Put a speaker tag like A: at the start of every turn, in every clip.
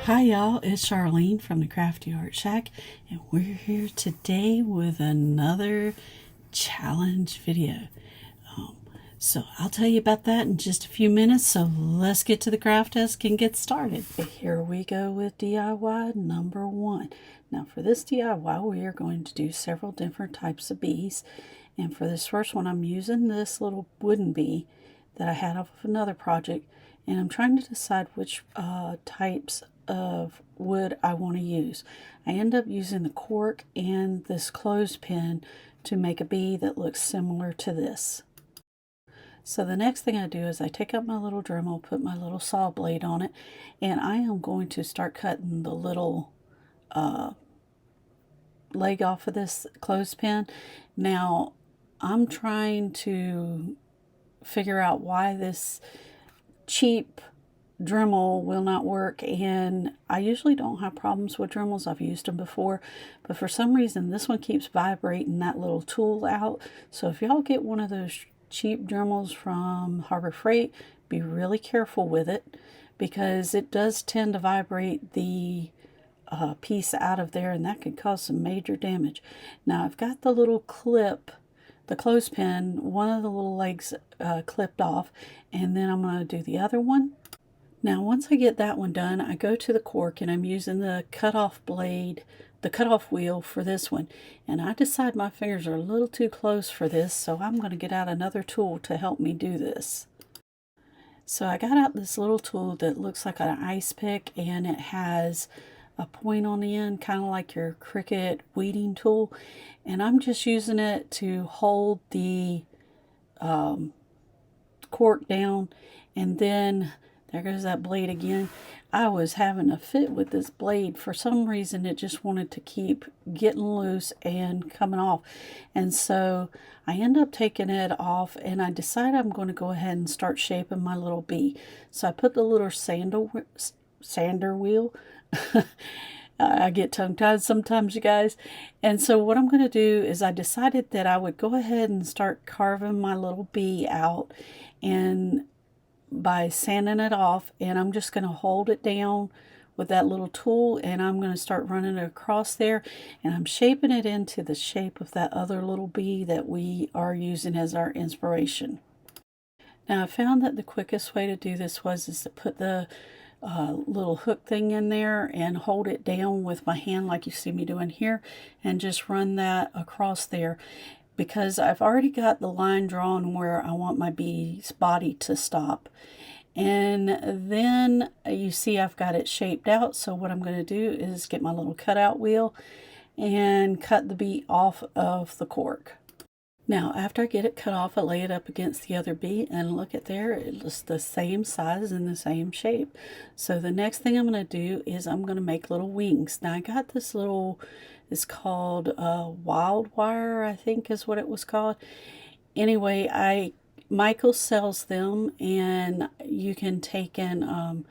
A: Hi y'all, it's Charlene from the Crafty Art Shack, and we're here today with another challenge video. So I'll tell you about that in just a few minutes, so let's get to the craft desk and get started. Here we go with DIY number 1. Now for this DIY we are going to do several different types of bees, and for this first one I'm using this little wooden bee that I had off of another project, and I'm trying to decide which types of wood I want to use. I end up using the cork and this clothespin to make a bee that looks similar to this. So the next thing I do is I take out my little Dremel, put my little saw blade on it, and I am going to start cutting the little leg off of this clothespin. Now I'm trying to figure out why this cheap Dremel will not work, and I usually don't have problems with Dremels. I've used them before, but for some reason this one keeps vibrating that little tool out. So if y'all get one of those cheap Dremels from Harbor Freight, be really careful with it, because it does tend to vibrate the piece out of there, and that could cause some major damage. Now I've got the little clip, the clothespin, one of the little legs clipped off, and then I'm going to do the other one. Now once I get that one done, I go to the cork, and I'm using the cutoff blade, the cutoff wheel for this one, and I decide my fingers are a little too close for this, so I'm going to get out another tool to help me do this. So I got out this little tool that looks like an ice pick, and it has a point on the end, kind of like your Cricut weeding tool, and I'm just using it to hold the cork down. And then there goes that blade again. I was having a fit with this blade. For some reason it just wanted to keep getting loose and coming off, and so I end up taking it off, and I decide I'm going to go ahead and start shaping my little bee. So I put the little sander wheel I get tongue-tied sometimes, you guys. And so what I'm going to do is I decided that I would go ahead and start carving my little bee out, and by sanding it off, and I'm just going to hold it down with that little tool, and I'm going to start running it across there, and I'm shaping it into the shape of that other little bee that we are using as our inspiration. Now I found that the quickest way to do this is to put the little hook thing in there and hold it down with my hand like you see me doing here, and just run that across there, because I've already got the line drawn where I want my bee's body to stop. And then you see I've got it shaped out, so what I'm going to do is get my little cutout wheel and cut the bee off of the cork. Now after I get it cut off, I lay it up against the other bee, and look at there, it's the same size and the same shape. So the next thing I'm going to do is I'm going to make little wings. Now I got this little, it's called wild wire, I think is what it was called. Anyway, Michael sells them, and you can take and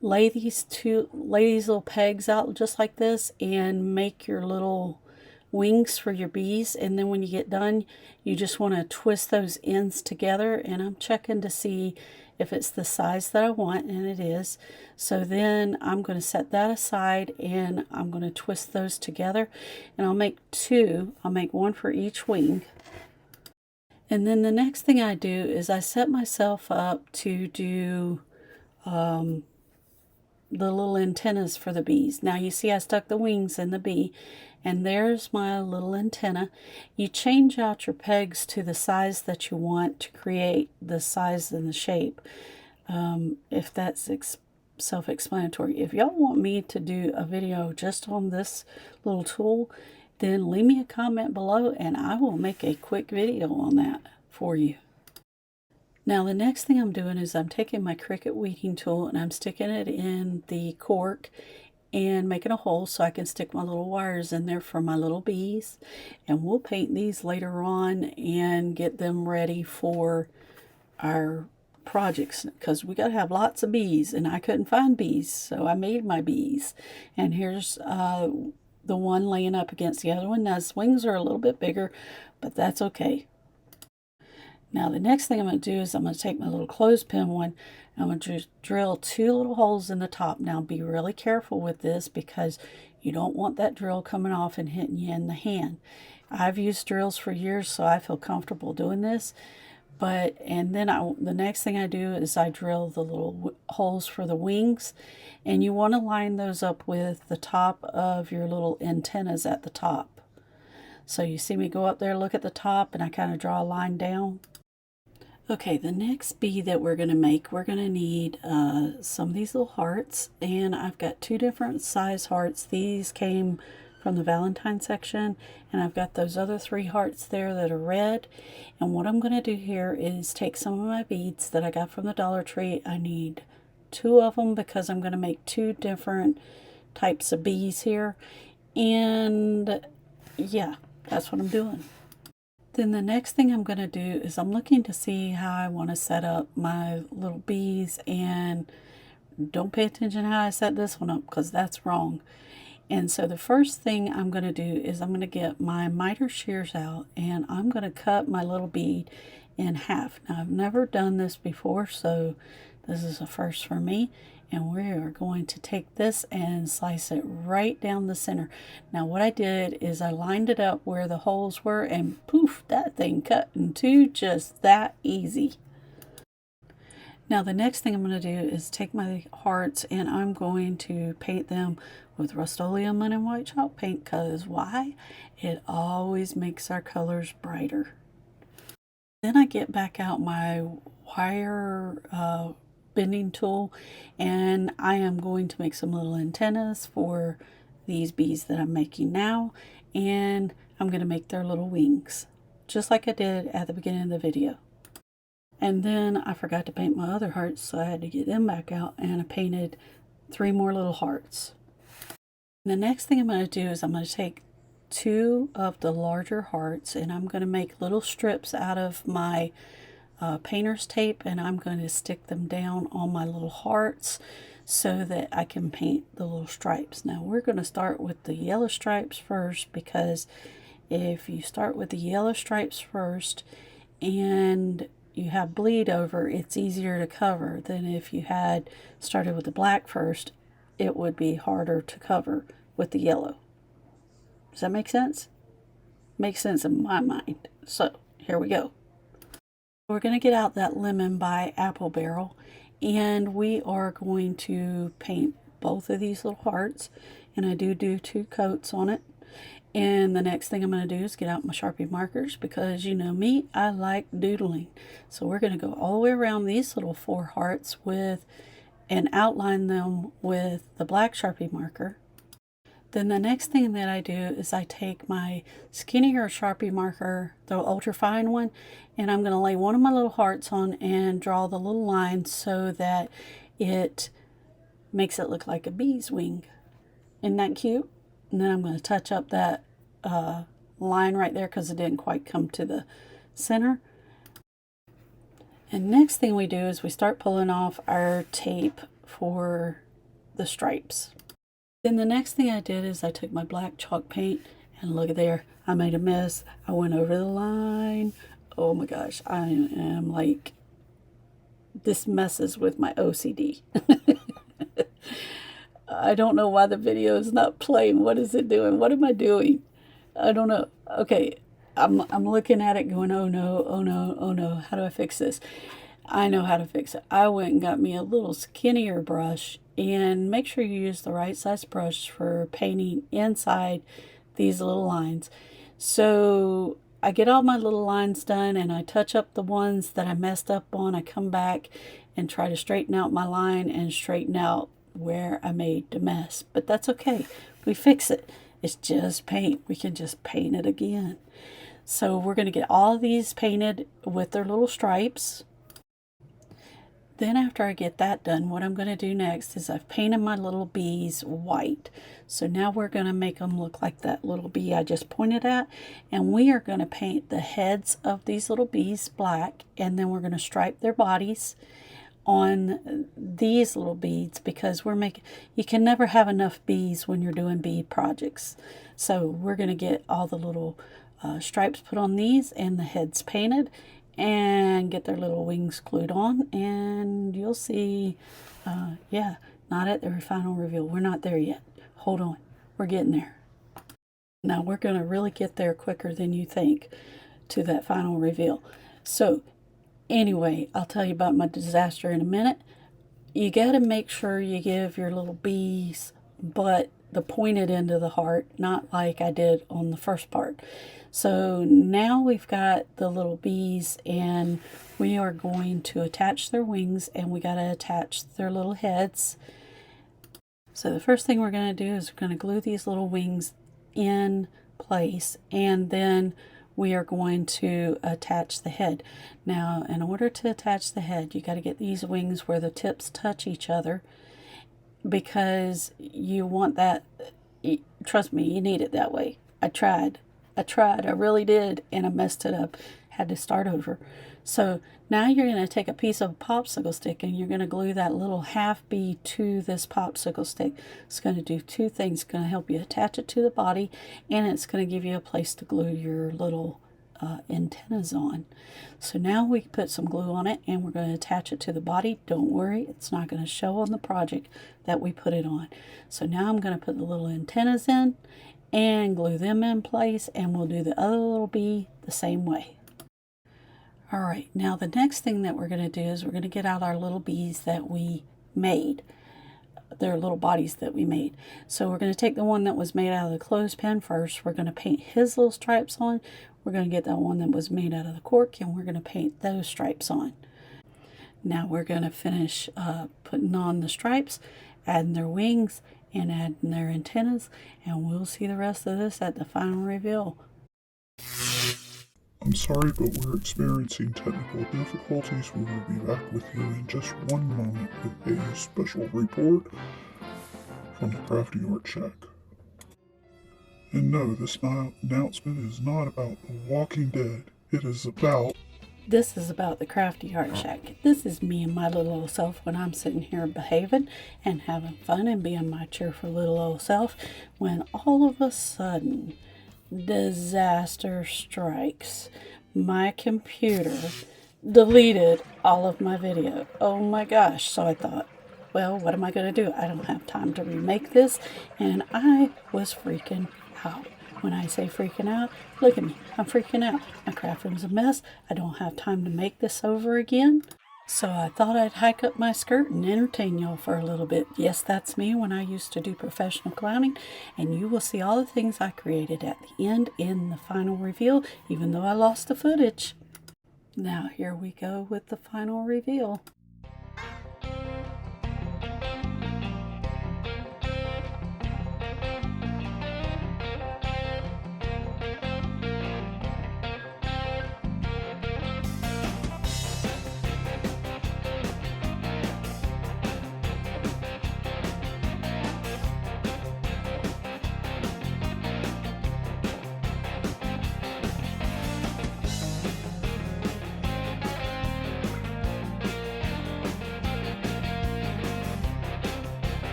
A: lay these little pegs out just like this and make your little wings for your bees. And then when you get done, you just want to twist those ends together, and I'm checking to see if it's the size that I want, and it is. So then I'm going to set that aside, and I'm going to twist those together, and I'll make two. I'll make one for each wing. And then the next thing I do is I set myself up to do the little antennas for the bees. Now you see I stuck the wings in the bee, and there's my little antenna. You change out your pegs to the size that you want to create the size and the shape, if that's self-explanatory. If y'all want me to do a video just on this little tool, then leave me a comment below and I will make a quick video on that for you. Now the next thing I'm doing is I'm taking my Cricut weeding tool, and I'm sticking it in the cork and making a hole so I can stick my little wires in there for my little bees. And we'll paint these later on and get them ready for our projects, because we got to have lots of bees, and I couldn't find bees, so I made my bees. And here's the one laying up against the other one. Now his wings are a little bit bigger, but that's okay. Now the next thing I'm going to do is I'm going to take my little clothespin one, and I'm going to drill 2 little holes in the top. Now be really careful with this because you don't want that drill coming off and hitting you in the hand. I've used drills for years, so I feel comfortable doing this. And then the next thing I do is I drill the little holes for the wings, and you want to line those up with the top of your little antennas at the top. So you see me go up there, look at the top, and I kind of draw a line down. Okay, the next bead that we're going to make, we're going to need some of these little hearts, and I've got 2 different size hearts. These came from the Valentine section, and I've got those other 3 hearts there that are red. And what I'm going to do here is take some of my beads that I got from the Dollar Tree. I need 2 of them because I'm going to make 2 different types of bees here, and yeah, that's what I'm doing. Then the next thing I'm going to do is I'm looking to see how I want to set up my little bees, and don't pay attention how I set this one up because that's wrong. And so the first thing I'm going to do is I'm going to get my miter shears out, and I'm going to cut my little bead in half. Now I've never done this before, so this is a first for me. And we are going to take this and slice it right down the center. Now what I did is I lined it up where the holes were, and poof, that thing cut in 2 just that easy. Now the next thing I'm going to do is take my hearts, and I'm going to paint them with Rust-Oleum and white chalk paint, because why? It always makes our colors brighter. Then I get back out my wire bending tool, and I am going to make some little antennas for these bees that I'm making now, and I'm going to make their little wings just like I did at the beginning of the video. And then I forgot to paint my other hearts, so I had to get them back out, and I painted 3 more little hearts. And the next thing I'm going to do is I'm going to take 2 of the larger hearts, and I'm going to make little strips out of my painter's tape, and I'm going to stick them down on my little hearts so that I can paint the little stripes. Now we're going to start with the yellow stripes first, because if you start with the yellow stripes first and you have bleed over, it's easier to cover than if you had started with the black first. It would be harder to cover with the yellow. Does that make sense? Makes sense in my mind. So here we go. We're going to get out that Lemon by Apple Barrel, and we are going to paint both of these little hearts, and I do 2 coats on it. And the next thing I'm going to do is get out my Sharpie markers, because you know me, I like doodling. So we're going to go all the way around these little 4 hearts and outline them with the black Sharpie marker. Then the next thing that I do is I take my skinnier Sharpie marker, the ultra fine one, and I'm going to lay one of my little hearts on and draw the little line so that it makes it look like a bee's wing. Isn't that cute? And then I'm going to touch up that line right there because it didn't quite come to the center. And next thing we do is we start pulling off our tape for the stripes. Then the next thing I did is I took my black chalk paint, and look at there, I made a mess. I went over the line. Oh my gosh, I am like, this messes with my OCD. I don't know why the video is not playing. What is it doing? What am I doing? I don't know. Okay, I'm looking at it going, oh no, oh no, oh no. How do I fix this? I know how to fix it. I went and got me a little skinnier brush, and make sure you use the right size brush for painting inside these little lines. So I get all my little lines done, and I touch up the ones that I messed up on. I come back and try to straighten out my line and straighten out where I made the mess. But that's okay. We fix it. It's just paint. We can just paint it again. So we're going to get all of these painted with their little stripes. Then after I get that done, what I'm going to do next is I've painted my little bees white. So now we're going to make them look like that little bee I just pointed at. And we are going to paint the heads of these little bees black. And then we're going to stripe their bodies on these little beads, because you can never have enough bees when you're doing bead projects. So we're going to get all the little stripes put on these and the heads painted. and get their little wings glued on, and you'll see, yeah, not at their final reveal. We're not there yet. Hold on. We're getting there. Now we're going to really get there quicker than you think to that final reveal. So anyway, I'll tell you about my disaster in a minute. You got to make sure you give your little bees but the pointed end of the heart, not like I did on the first part. So now we've got the little bees, and we are going to attach their wings, and we got to attach their little heads. So the first thing we're going to do is we're going to glue these little wings in place, and then we are going to attach the head. Now, in order to attach the head, you got to get these wings where the tips touch each other, because you want that, trust me, you need it that way. I tried, I really did, and I messed it up. Had to start over. So now you're going to take a piece of popsicle stick, and you're going to glue that little half bead to this popsicle stick. It's going to do two things. It's going to help you attach it to the body, and it's going to give you a place to glue your little antennas on. So now we put some glue on it, and we're going to attach it to the body. Don't worry, it's not going to show on the project that we put it on. So now I'm going to put the little antennas in and glue them in place, and we'll do the other little bee the same way. Alright, now the next thing that we're going to do is we're going to get out our little bees that we made. Their little bodies that we made. So we're going to take the one that was made out of the clothespin first. We're going to paint his little stripes on. We're going to get that one that was made out of the cork, and we're going to paint those stripes on. Now we're going to finish putting on the stripes, adding their wings, and adding their antennas, and we'll see the rest of this at the final reveal.
B: I'm sorry, but we're experiencing technical difficulties. We will be back with you in just one moment with a special report from the Crafty Art Shack. And no, this announcement is not about The Walking Dead.
A: This is about the Crafty Art Shack. This is me and my little old self when I'm sitting here behaving and having fun and being my cheerful little old self, when all of a sudden disaster strikes. My computer deleted all of my video. Oh my gosh. So I thought, well, what am I going to do? I don't have time to remake this. And I was freaking out. When I say freaking out, look at me. I'm freaking out. My craft room's a mess. I don't have time to make this over again. So I thought I'd hike up my skirt and entertain y'all for a little bit. Yes, that's me when I used to do professional clowning, and you will see all the things I created at the end in the final reveal, even though I lost the footage. Now here we go with the final reveal.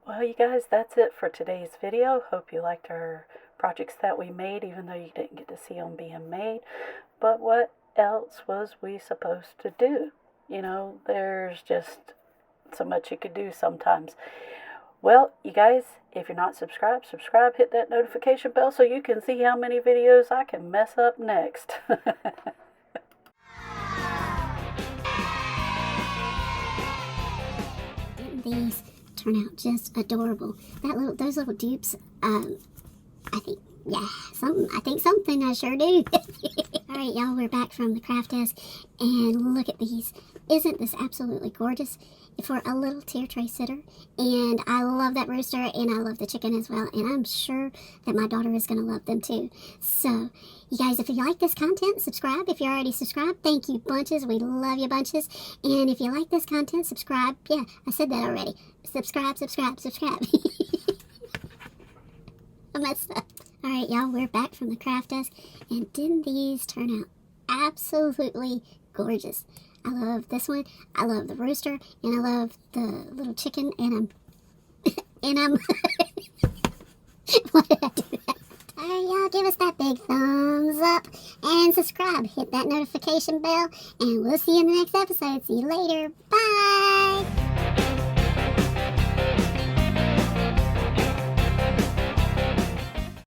A: Well, you guys, that's it for today's video. Hope you liked our projects that we made, even though you didn't get to see them being made. But what else was we supposed to do? You know, there's just so much you could do sometimes. Well, you guys, if you're not subscribed, subscribe, hit that notification bell so you can see how many videos I can mess up next.
C: these turn out just adorable. Those little dupes, I think, yeah, something I sure do. Alright, y'all, we're back from the craft desk, and look at these. Isn't this absolutely gorgeous for a little tier tray sitter? And I love that rooster, and I love the chicken as well, and I'm sure that my daughter is going to love them too. So, you guys, if you like this content, subscribe. If you're already subscribed, thank you bunches. We love you bunches. And if you like this content, subscribe. Yeah, I said that already. Subscribe. I messed up. Alright, y'all, we're back from the craft desk, and didn't these turn out absolutely gorgeous? I love this one, I love the rooster, and I love the little chicken, and I'm, why did I do that? Alright, y'all, give us that big thumbs up, and subscribe, hit that notification bell, and we'll see you in the next episode. See you later, bye!